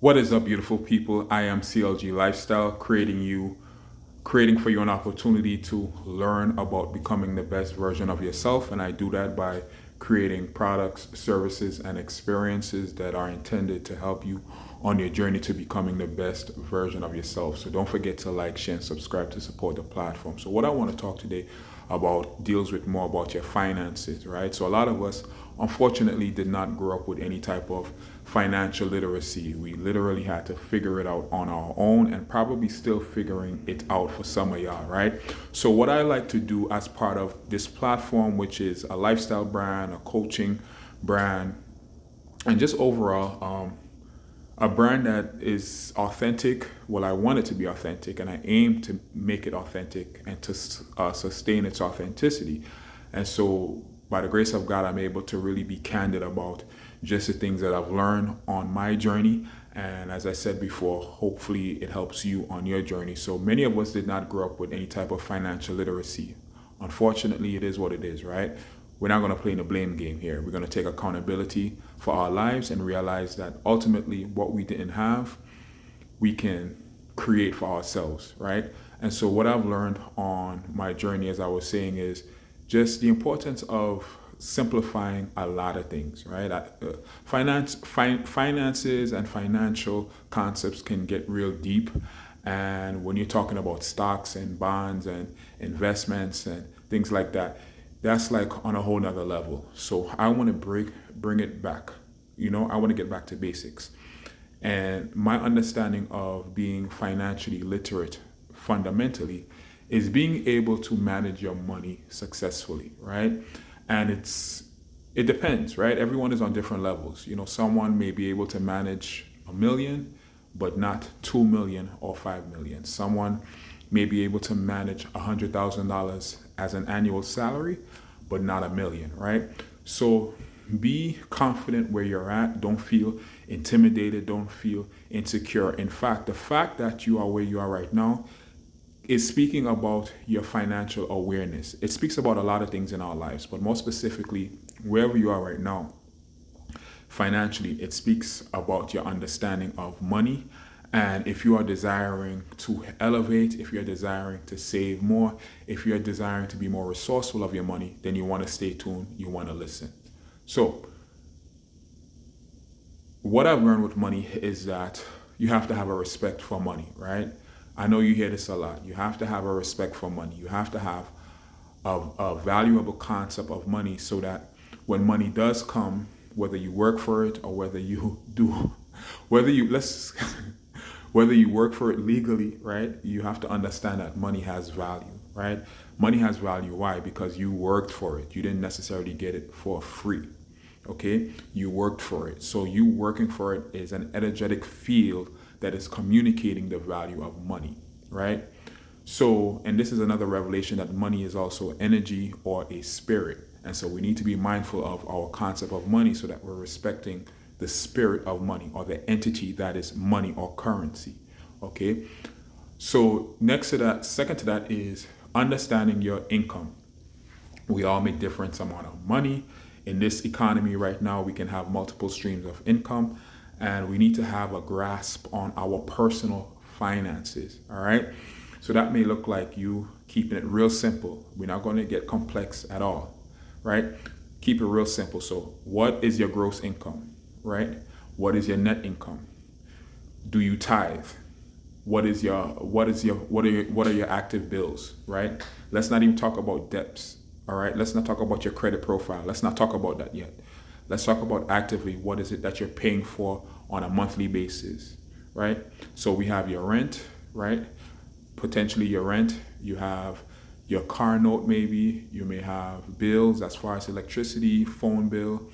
What is up, beautiful people? I am CLG Lifestyle, creating for you an opportunity to learn about becoming the best version of yourself. And I do that by creating products, services, and experiences that are intended to help you on your journey to becoming the best version of yourself. So don't forget to like, share, and subscribe to support the platform. So what I want to talk today about deals with more about your finances, right? So a lot of us unfortunately did not grow up with any type of financial literacy. We literally had to figure it out on our own and probably still figuring it out for some of y'all, right? So what I like to do as part of this platform, which is a lifestyle brand, a coaching brand, and just overall a brand that is authentic. Well, I want it to be authentic, and I aim to make it authentic and to sustain its authenticity. And so, by the grace of God, I'm able to really be candid about just the things that I've learned on my journey. And as I said before, hopefully it helps you on your journey. So many of us did not grow up with any type of financial literacy. Unfortunately, it is what it is, right? We're not going to play in the blame game here. We're going to take accountability for our lives and realize that ultimately what we didn't have, we can create for ourselves, right? And so what I've learned on my journey, as I was saying, is just the importance of simplifying a lot of things, right? Finances and financial concepts can get real deep. And when you're talking about stocks and bonds and investments and things like that, that's like on a whole nother level. So I want to bring it back. I want to get back to basics. And my understanding of being financially literate fundamentally is being able to manage your money successfully, right? And it depends, right? Everyone is on different levels. Someone may be able to manage 1 million, but not 2 million or 5 million. Someone may be able to manage $100,000 as an annual salary, but not 1 million, right? So be confident where you're at. Don't feel intimidated. Don't feel insecure. In fact, the fact that you are where you are right now is speaking about your financial awareness. It speaks about a lot of things in our lives, but more specifically, wherever you are right now, financially, it speaks about your understanding of money. And if you are desiring to elevate, if you're desiring to save more, if you're desiring to be more resourceful of your money, then you want to stay tuned, you want to listen. So, what I've learned with money is that you have to have a respect for money, right? I know you hear this a lot. You have to have a respect for money. You have to have a valuable concept of money so that when money does come, whether you work for it or whether you do, whether you, let's, whether you work for it legally, right? You have to understand that money has value, right? Money has value. Why? Because you worked for it. You didn't necessarily get it for free. Okay? You worked for it. So you working for it is an energetic field that is communicating the value of money, right? So, and this is another revelation that money is also energy or a spirit. And so we need to be mindful of our concept of money so that we're respecting the spirit of money or the entity that is money or currency. Okay. So next to that, second to that is understanding your income. We all make different amount of money. In this economy right now, we can have multiple streams of income, and we need to have a grasp on our personal finances. All right. So that may look like you keeping it real simple. We're not going to get complex at all, right? Keep it real simple. So what is your gross income, right? What is your net income? Do you tithe? What are your active bills, right? Let's not even talk about debts. All right. Let's not talk about your credit profile. Let's not talk about that yet. Let's talk about actively what is it that you're paying for on a monthly basis, right? So we have your rent, right? Potentially your rent. You have your car note, maybe. You may have bills as far as electricity, phone bill.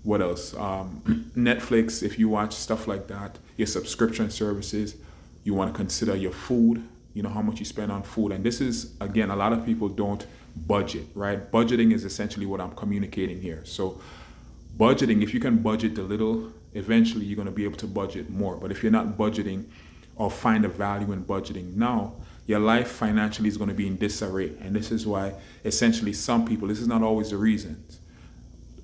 What else? Netflix, if you watch stuff like that. Your subscription services. You want to consider your food. How much you spend on food. And this is, again, a lot of people don't budget, right? Budgeting is essentially what I'm communicating here. So budgeting, if you can budget a little, eventually you're going to be able to budget more. But if you're not budgeting or find a value in budgeting now, your life financially is going to be in disarray. And this is why essentially some people, this is not always the reasons,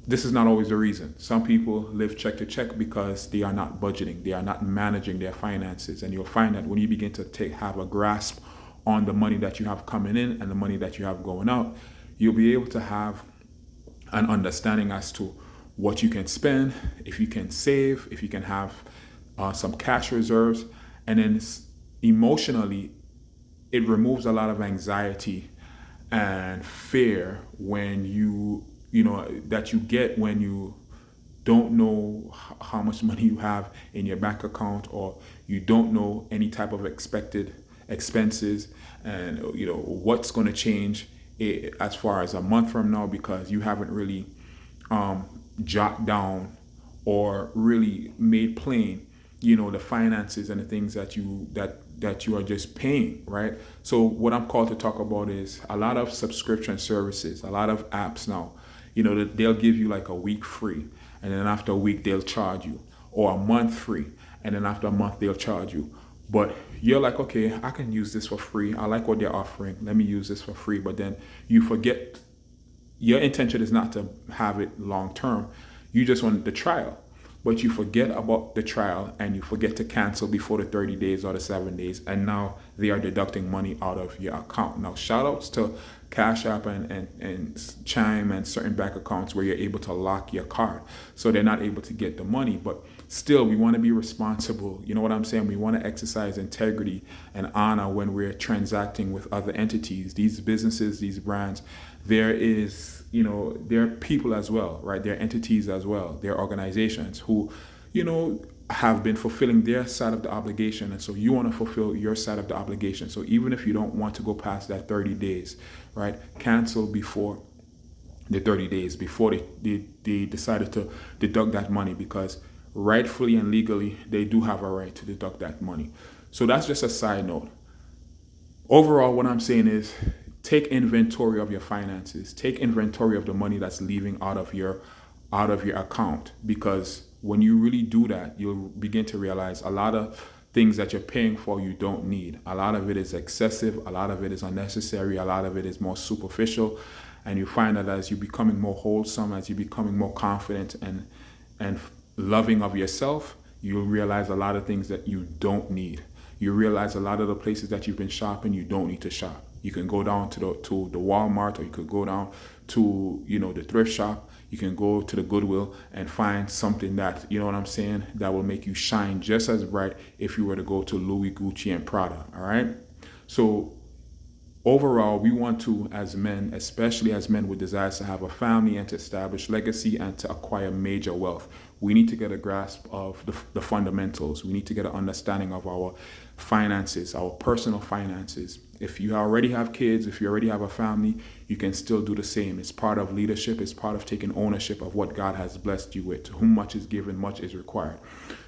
this is not always the reason. Some people live check to check because they are not budgeting, they are not managing their finances. And you'll find that when you begin to have a grasp on the money that you have coming in and the money that you have going out, you'll be able to have an understanding as to what you can spend, if you can save, if you can have some cash reserves. And then emotionally, it removes a lot of anxiety and fear when that you get when you don't know how much money you have in your bank account, or you don't know any type of expected expenses, and what's going to change as far as a month from now, because you haven't really jot down or really made plain the finances and the things that you are just paying, right? So what I'm called to talk about is a lot of subscription services, a lot of apps now, they'll give you like a week free, and then after a week they'll charge you, or a month free, and then after a month they'll charge you. But you're like, okay, I can use this for free. I like what they're offering. Let me use this for free. But then you forget, your intention is not to have it long term. You just want the trial. But you forget about the trial, and you forget to cancel before the 30 days or the 7 days. And now they are deducting money out of your account. Now, shout outs to Cash App and Chime and certain bank accounts where you're able to lock your card, so they're not able to get the money. But still, we want to be responsible. You know what I'm saying? We want to exercise integrity and honor when we're transacting with other entities, these businesses, these brands. There are people as well, right? There are entities as well. There are organizations who, have been fulfilling their side of the obligation. And so you want to fulfill your side of the obligation. So even if you don't want to go past that 30 days, right? Cancel before the 30 days, before they decided to deduct that money, because rightfully and legally, they do have a right to deduct that money. So that's just a side note. Overall, what I'm saying is, take inventory of your finances. Take inventory of the money that's leaving out of your account, because when you really do that, you'll begin to realize a lot of things that you're paying for you don't need. A lot of it is excessive, a lot of it is unnecessary, a lot of it is more superficial. And you find that as you're becoming more wholesome, as you're becoming more confident and loving of yourself, you'll realize a lot of things that you don't need. You realize a lot of the places that you've been shopping, you don't need to shop. You can go down to the Walmart, or you could go down to the thrift shop. You can go to the Goodwill and find something that, that will make you shine just as bright if you were to go to Louis, Gucci, and Prada. All right. So overall, we want to, as men, especially as men with desires to have a family and to establish legacy and to acquire major wealth, we need to get a grasp of the fundamentals. We need to get an understanding of our finances, our personal finances. If you already have kids, if you already have a family, you can still do the same. It's part of leadership. It's part of taking ownership of what God has blessed you with. To whom much is given, much is required.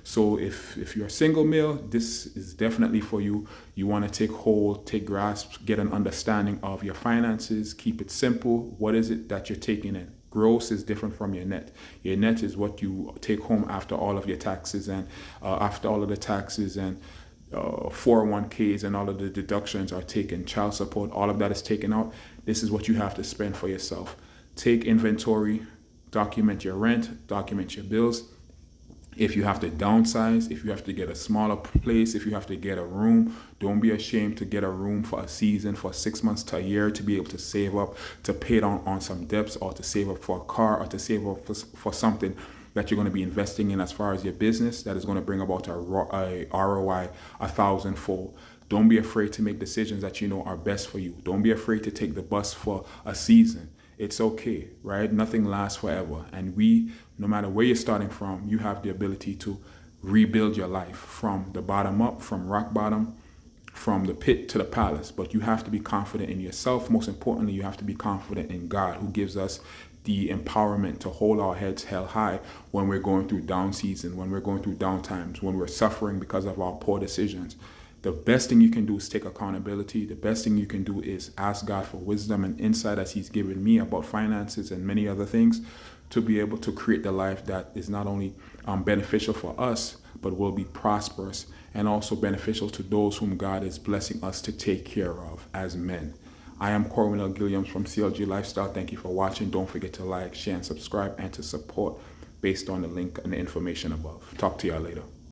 So if you're a single male, this is definitely for you. You want to take hold, take grasp, get an understanding of your finances. Keep it simple. What is it that you're taking in? Gross is different from your net. Your net is what you take home after all of your taxes and 401ks and all of the deductions are taken, child support, all of that is taken out. This is what you have to spend for yourself. Take inventory, document your rent, document your bills. If you have to downsize, if you have to get a smaller place, if you have to get a room, don't be ashamed to get a room for a season, for 6 months to a year, to be able to save up, to pay down on some debts, or to save up for a car, or to save up for something that you're going to be investing in as far as your business that is going to bring about a ROI 1,000-fold. Don't be afraid to make decisions that you know are best for you. Don't be afraid to take the bus for a season. It's okay, right? Nothing lasts forever. And no matter where you're starting from, you have the ability to rebuild your life from the bottom up, from rock bottom, from the pit to the palace. But you have to be confident in yourself. Most importantly, you have to be confident in God, who gives us the empowerment to hold our heads held high when we're going through down season, when we're going through down times, when we're suffering because of our poor decisions. The best thing you can do is take accountability. The best thing you can do is ask God for wisdom and insight, as He's given me, about finances and many other things, to be able to create the life that is not only beneficial for us, but will be prosperous and also beneficial to those whom God is blessing us to take care of as men. I am Corwin Gilliams from CLG Lifestyle. Thank you for watching. Don't forget to like, share, and subscribe, and to support based on the link and the information above. Talk to y'all later.